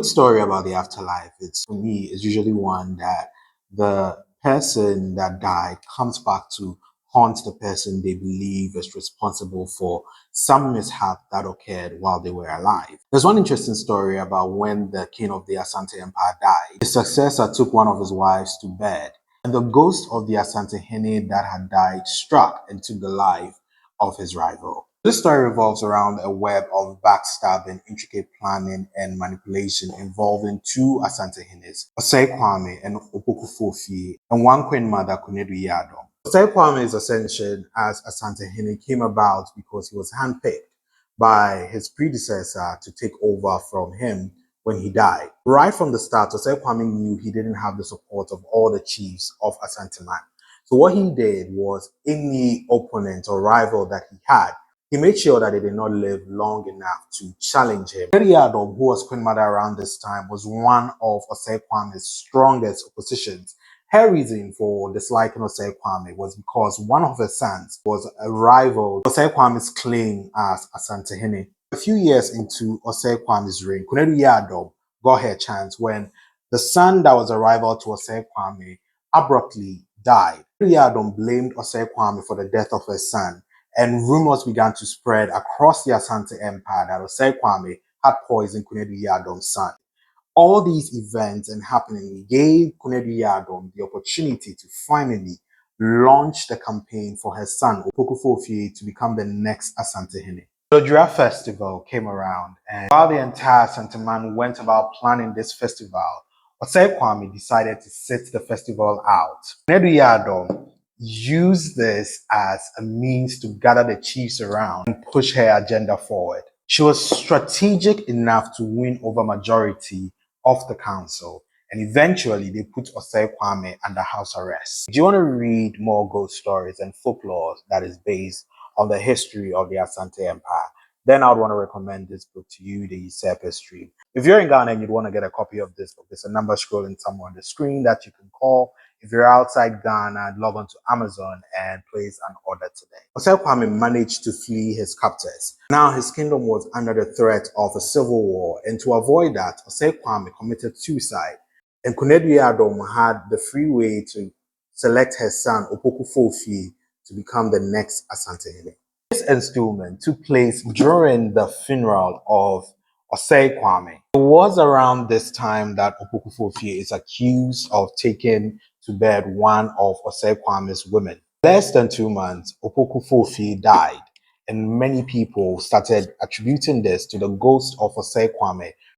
good story about the afterlife, it's for me, is usually one that the person that died comes back to haunt the person they believe is responsible for some mishap that occurred while they were alive. There's one interesting story about when the king of the Asante Empire died. His successor took one of his wives to bed, and the ghost of the Asante Hene that had died struck and took the life of his rival. This story revolves around a web of backstabbing, intricate planning, and manipulation involving two Asante Hines, Osei Kwame and Opoku Fofi, and one queen mother, Kunedu Yadom. Osei Kwame's ascension as Asante Hene came about because he was handpicked by his predecessor to take over from him when he died. Right from the start, Osei Kwame knew he didn't have the support of all the chiefs of Asanteman. So what he did was any opponent or rival that he had, he made sure that they did not live long enough to challenge him. Eriadom, who was Queen Mother around this time, was one of Osei Kwame's strongest oppositions. Her reason for disliking Osei Kwame was because one of her sons was a rival to Osei Kwame's claim as Asante Hene. A few years into Osei Kwame's reign, Kunedu Yadom got her chance when the son that was a rival to Osei Kwame abruptly died. Yadom blamed Osei Kwame for the death of her son, and rumors began to spread across the Asante Empire that Osei Kwame had poisoned Kunedu Yadom's son. All these events and happenings gave Kunedu Yadom the opportunity to finally launch the campaign for her son, Opoku Fofi, to become the next Asante Hene. The Ojura festival came around, and while the entire Asanteman went about planning this festival, Osei Kwame decided to sit the festival out. Kunedu Yadom used this as a means to gather the chiefs around and push her agenda forward. She was strategic enough to win over majority of the council, and eventually they put Osei Kwame under house arrest. Do you want to read more ghost stories and folklore that is based on the history of the Asante Empire? Then I would want to recommend this book to you, The Usurper Stream. If you're in Ghana and you'd want to get a copy of this book, there's a number scrolling somewhere on the screen that you can call. If you're outside Ghana, log on to Amazon and place an order today. Osei Kwame managed to flee his captors. Now his kingdom was under the threat of a civil war, and to avoid that, Osei Kwame committed suicide. And Kunedu Yadom had the free way to select her son, Opoku Fofi, to become the next Asante Hene. This installment took place during the funeral of Osei Kwame. It was around this time that Opoku Fofi is accused of taking to bed one of Osei Kwame's women. Less than 2 months, Opoku Fofi died, and many people started attributing this to the ghost of Osei Kwame